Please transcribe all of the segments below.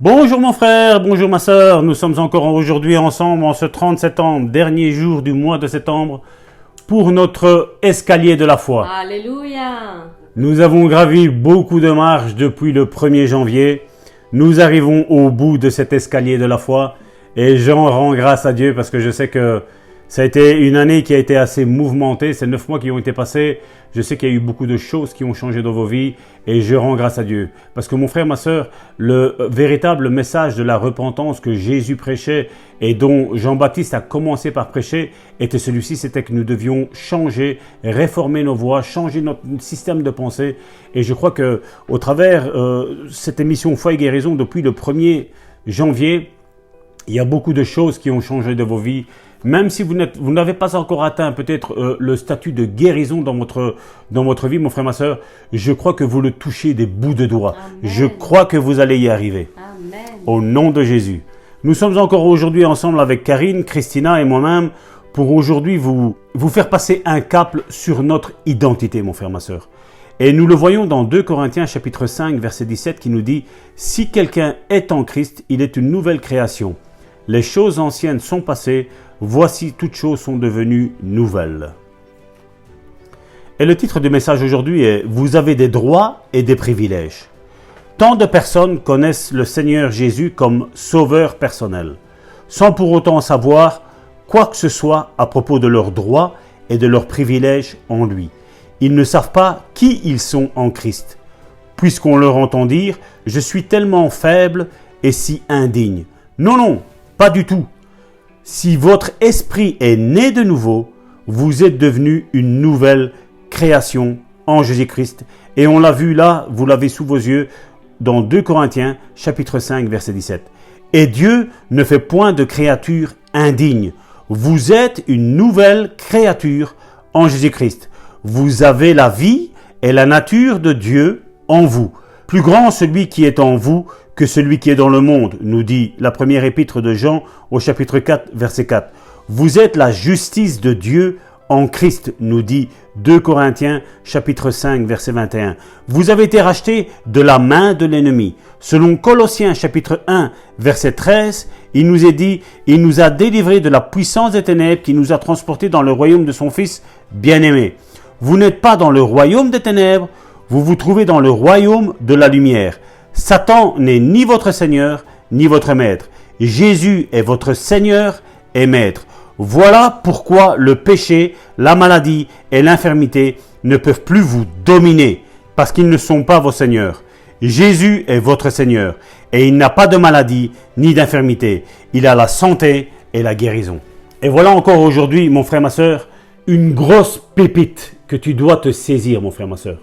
Bonjour mon frère, bonjour ma sœur, nous sommes encore aujourd'hui ensemble en ce 30 septembre, dernier jour du mois de septembre, pour notre escalier de la foi. Alléluia. Nous avons gravi beaucoup de marches depuis le 1er janvier. Nous arrivons au bout de cet escalier de la foi et j'en rends grâce à Dieu parce que je sais que ça a été une année qui a été assez mouvementée. Ces 9 mois qui ont été passés, je sais qu'il y a eu beaucoup de choses qui ont changé dans vos vies et je rends grâce à Dieu. Parce que mon frère, ma sœur, le véritable message de la repentance que Jésus prêchait et dont Jean-Baptiste a commencé par prêcher était celui-ci, c'était que nous devions changer, réformer nos voies, changer notre système de pensée. Et je crois que au travers cette émission Foi et Guérison depuis le 1er janvier, il y a beaucoup de choses qui ont changé de vos vies. Même si vous n'avez pas encore atteint peut-être le statut de guérison dans votre vie, mon frère, ma sœur, je crois que vous le touchez des bouts de doigts. Amen. Je crois que vous allez y arriver. Amen. Au nom de Jésus. Nous sommes encore aujourd'hui ensemble avec Karine, Christina et moi-même pour aujourd'hui vous faire passer un cap sur notre identité, mon frère, ma sœur. Et nous le voyons dans 2 Corinthiens chapitre 5, verset 17 qui nous dit « Si quelqu'un est en Christ, il est une nouvelle création. Les choses anciennes sont passées, voici toutes choses sont devenues nouvelles. » Et le titre du message aujourd'hui est « Vous avez des droits et des privilèges ». Tant de personnes connaissent le Seigneur Jésus comme sauveur personnel, sans pour autant savoir quoi que ce soit à propos de leurs droits et de leurs privilèges en lui. Ils ne savent pas qui ils sont en Christ, puisqu'on leur entend dire « Je suis tellement faible et si indigne ». Non, non, pas du tout. Si votre esprit est né de nouveau, vous êtes devenu une nouvelle création en Jésus-Christ. Et on l'a vu là, vous l'avez sous vos yeux, dans 2 Corinthiens, chapitre 5, verset 17. Et Dieu ne fait point de créature indigne. Vous êtes une nouvelle créature en Jésus-Christ. Vous avez la vie et la nature de Dieu en vous. Plus grand celui qui est en vous que celui qui est dans le monde, nous dit la première épître de Jean au chapitre 4, verset 4. Vous êtes la justice de Dieu en Christ, nous dit 2 Corinthiens chapitre 5, verset 21. Vous avez été rachetés de la main de l'ennemi. Selon Colossiens chapitre 1, verset 13, il nous est dit, il nous a délivrés de la puissance des ténèbres qui nous a transportés dans le royaume de son Fils bien-aimé. Vous n'êtes pas dans le royaume des ténèbres, vous vous trouvez dans le royaume de la lumière. Satan n'est ni votre Seigneur, ni votre Maître. Jésus est votre Seigneur et Maître. Voilà pourquoi le péché, la maladie et l'infirmité ne peuvent plus vous dominer, parce qu'ils ne sont pas vos seigneurs. Jésus est votre Seigneur, et il n'a pas de maladie ni d'infirmité. Il a la santé et la guérison. Et voilà encore aujourd'hui, mon frère, ma sœur, une grosse pépite que tu dois te saisir, mon frère, ma sœur.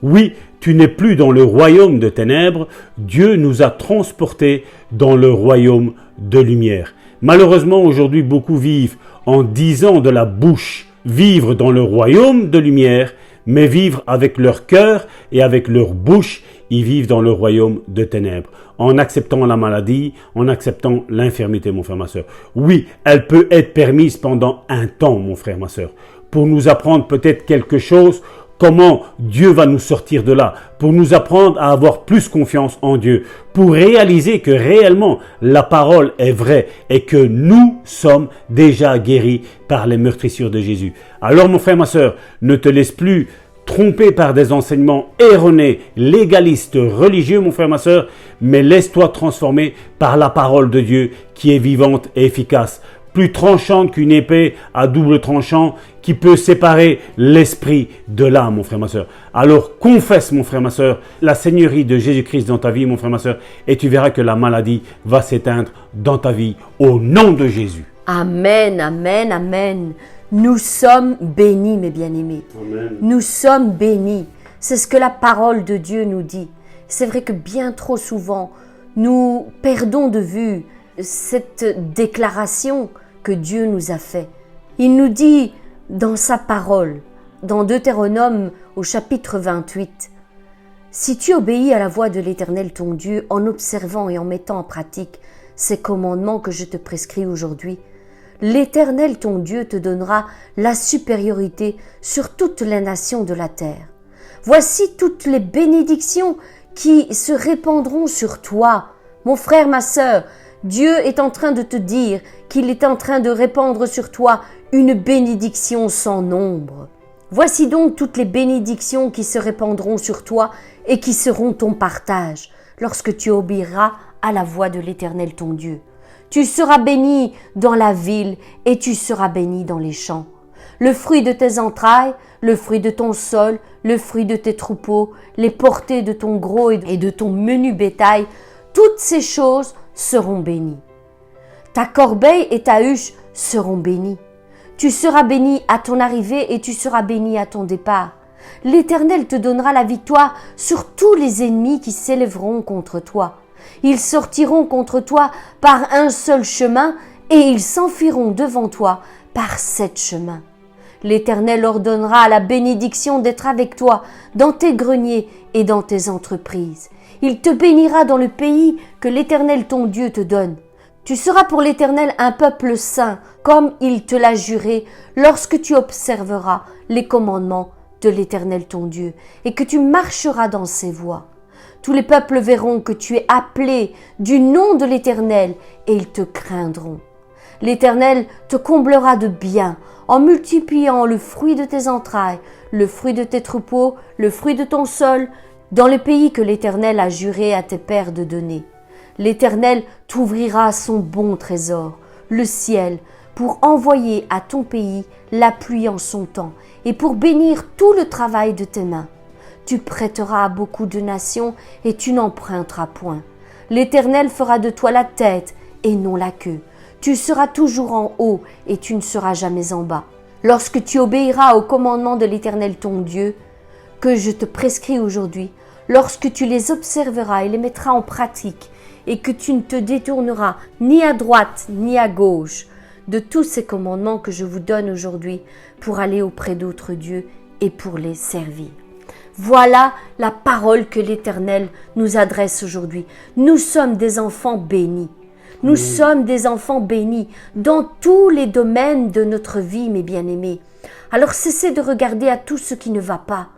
Oui, tu n'es plus dans le royaume de ténèbres, Dieu nous a transportés dans le royaume de lumière. Malheureusement, aujourd'hui, beaucoup vivent en disant de la bouche vivre dans le royaume de lumière, mais vivre avec leur cœur et avec leur bouche, ils vivent dans le royaume de ténèbres, en acceptant la maladie, en acceptant l'infirmité, mon frère, ma sœur. Oui, elle peut être permise pendant un temps, mon frère, ma sœur, pour nous apprendre peut-être quelque chose. Comment Dieu va nous sortir de là, pour nous apprendre à avoir plus confiance en Dieu, pour réaliser que réellement la parole est vraie et que nous sommes déjà guéris par les meurtrissures de Jésus. Alors mon frère, ma sœur, ne te laisse plus tromper par des enseignements erronés, légalistes, religieux, mon frère, ma sœur, mais laisse-toi transformer par la parole de Dieu qui est vivante et efficace, plus tranchante qu'une épée à double tranchant qui peut séparer l'esprit de l'âme, mon frère, ma sœur. Alors confesse, mon frère, ma sœur, la seigneurie de Jésus-Christ dans ta vie, mon frère, ma sœur, et tu verras que la maladie va s'éteindre dans ta vie au nom de Jésus. Amen, amen, amen. Nous sommes bénis, mes bien-aimés. Amen. Nous sommes bénis. C'est ce que la parole de Dieu nous dit. C'est vrai que bien trop souvent, nous perdons de vue cette déclaration que Dieu nous a faite. Il nous dit dans sa parole, dans Deutéronome au chapitre 28, « Si tu obéis à la voix de l'Éternel ton Dieu en observant et en mettant en pratique ces commandements que je te prescris aujourd'hui, l'Éternel ton Dieu te donnera la supériorité sur toutes les nations de la terre. Voici toutes les bénédictions qui se répandront sur toi Mon frère, ma sœur, Dieu est en train de te dire qu'il est en train de répandre sur toi une bénédiction sans nombre. Voici donc toutes les bénédictions qui se répandront sur toi et qui seront ton partage lorsque tu obéiras à la voix de l'Éternel ton Dieu. Tu seras béni dans la ville et tu seras béni dans les champs. Le fruit de tes entrailles, le fruit de ton sol, le fruit de tes troupeaux, les portées de ton gros et de ton menu bétail, toutes ces choses seront bénies. Ta corbeille et ta huche seront bénies. Tu seras béni à ton arrivée et tu seras béni à ton départ. L'Éternel te donnera la victoire sur tous les ennemis qui s'élèveront contre toi. Ils sortiront contre toi par un seul chemin et ils s'enfuiront devant toi par 7 chemins. L'Éternel ordonnera la bénédiction d'être avec toi dans tes greniers et dans tes entreprises. Il te bénira dans le pays que l'Éternel ton Dieu te donne. Tu seras pour l'Éternel un peuple saint, comme il te l'a juré, lorsque tu observeras les commandements de l'Éternel ton Dieu, et que tu marcheras dans ses voies. Tous les peuples verront que tu es appelé du nom de l'Éternel, et ils te craindront. L'Éternel te comblera de bien, en multipliant le fruit de tes entrailles, le fruit de tes troupeaux, le fruit de ton sol, dans le pays que l'Éternel a juré à tes pères de donner. L'Éternel t'ouvrira son bon trésor, le ciel, pour envoyer à ton pays la pluie en son temps et pour bénir tout le travail de tes mains. Tu prêteras à beaucoup de nations et tu n'emprunteras point. L'Éternel fera de toi la tête et non la queue. Tu seras toujours en haut et tu ne seras jamais en bas. Lorsque tu obéiras aux commandements de l'Éternel ton Dieu, que je te prescris aujourd'hui, lorsque tu les observeras et les mettras en pratique, et que tu ne te détourneras ni à droite ni à gauche de tous ces commandements que je vous donne aujourd'hui pour aller auprès d'autres dieux et pour les servir. Voilà la parole que l'Éternel nous adresse aujourd'hui. Nous sommes des enfants bénis. Nous sommes des enfants bénis dans tous les domaines de notre vie, mes bien-aimés. Alors cessez de regarder à tout ce qui ne va pas,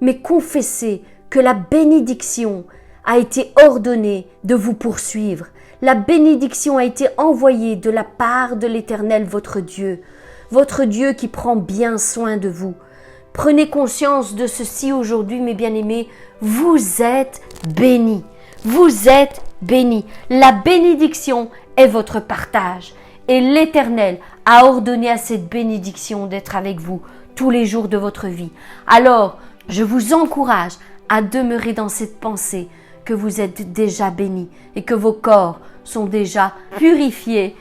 mais confessez que la bénédiction a été ordonnée de vous poursuivre. La bénédiction a été envoyée de la part de l'Éternel votre Dieu qui prend bien soin de vous. Prenez conscience de ceci aujourd'hui, mes bien-aimés, vous êtes bénis. Vous êtes bénis. La bénédiction est votre partage et l'Éternel a ordonné à cette bénédiction d'être avec vous tous les jours de votre vie. Alors, je vous encourage à demeurer dans cette pensée que vous êtes déjà bénis et que vos corps sont déjà purifiés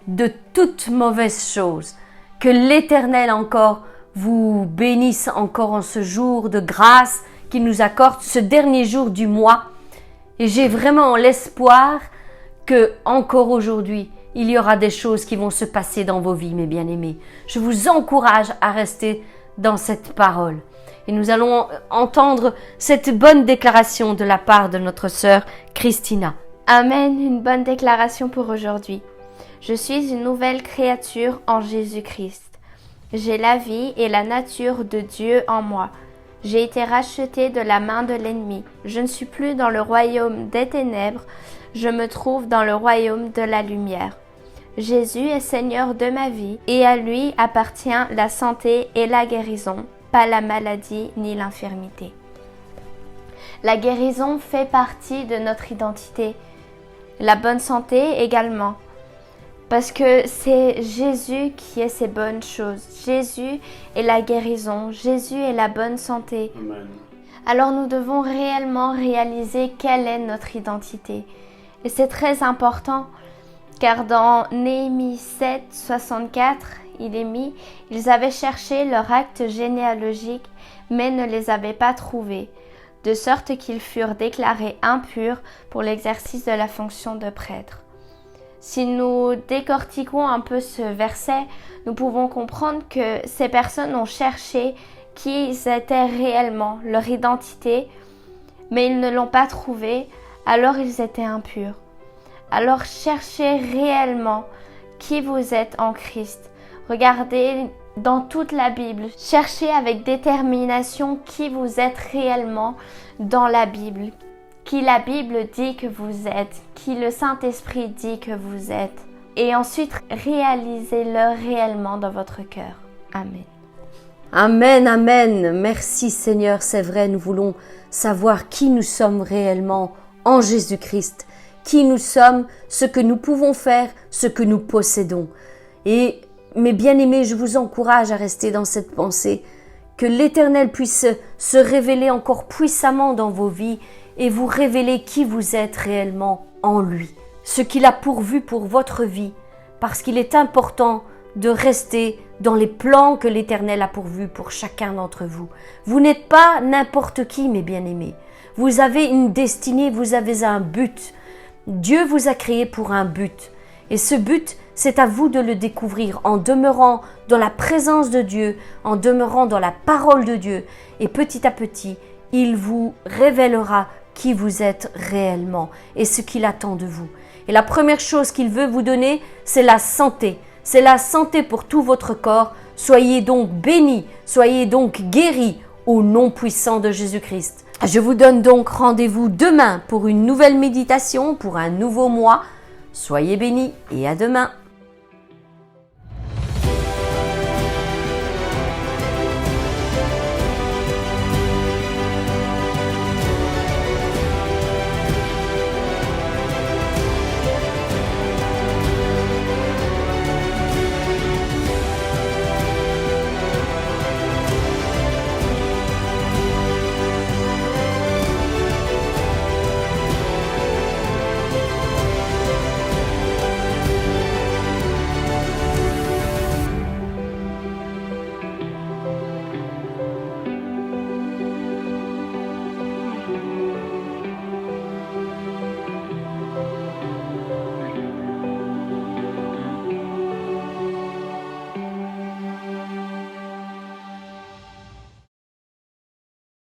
de toute mauvaise chose. Que l'Éternel encore vous bénisse encore en ce jour de grâce qu'il nous accorde, ce dernier jour du mois. Et j'ai vraiment l'espoir que encore aujourd'hui, il y aura des choses qui vont se passer dans vos vies, mes bien-aimés. Je vous encourage à rester dans cette parole. Et nous allons entendre cette bonne déclaration de la part de notre sœur Christina. Amen, une bonne déclaration pour aujourd'hui. Je suis une nouvelle créature en Jésus-Christ. J'ai la vie et la nature de Dieu en moi. J'ai été racheté de la main de l'ennemi. Je ne suis plus dans le royaume des ténèbres, je me trouve dans le royaume de la lumière. Jésus est Seigneur de ma vie et à lui appartient la santé et la guérison, pas la maladie ni l'infirmité. La guérison fait partie de notre identité, la bonne santé également. Parce que c'est Jésus qui est ces bonnes choses. Jésus est la guérison. Jésus est la bonne santé. Amen. Alors nous devons réellement réaliser quelle est notre identité. Et c'est très important car dans Néhémie 7, 64, il est mis « Ils avaient cherché leur acte généalogique, mais ne les avaient pas trouvés, de sorte qu'ils furent déclarés impurs pour l'exercice de la fonction de prêtre. » Si nous décortiquons un peu ce verset, nous pouvons comprendre que ces personnes ont cherché qui ils étaient réellement, leur identité, mais ils ne l'ont pas trouvé, alors ils étaient impurs. Alors cherchez réellement qui vous êtes en Christ. Regardez dans toute la Bible, cherchez avec détermination qui vous êtes réellement dans la Bible. qui la Bible dit que vous êtes, qui le Saint-Esprit dit que vous êtes. Et ensuite, réalisez-le réellement dans votre cœur. Amen. Amen, amen. Merci Seigneur, c'est vrai, nous voulons savoir qui nous sommes réellement en Jésus-Christ, qui nous sommes, ce que nous pouvons faire, ce que nous possédons. Et mes bien-aimés, je vous encourage à rester dans cette pensée, que l'Éternel puisse se révéler encore puissamment dans vos vies et vous révéler qui vous êtes réellement en lui, ce qu'il a pourvu pour votre vie, parce qu'il est important de rester dans les plans que l'Éternel a pourvus pour chacun d'entre vous. Vous n'êtes pas n'importe qui, mes bien-aimés. Vous avez une destinée, vous avez un but. Dieu vous a créé pour un but. Et ce but, c'est à vous de le découvrir en demeurant dans la présence de Dieu, en demeurant dans la parole de Dieu. Et petit à petit, il vous révélera qui vous êtes réellement et ce qu'il attend de vous. Et la première chose qu'il veut vous donner, c'est la santé. C'est la santé pour tout votre corps. Soyez donc bénis, soyez donc guéris au nom puissant de Jésus-Christ. Je vous donne donc rendez-vous demain pour une nouvelle méditation, pour un nouveau mois. Soyez bénis et à demain.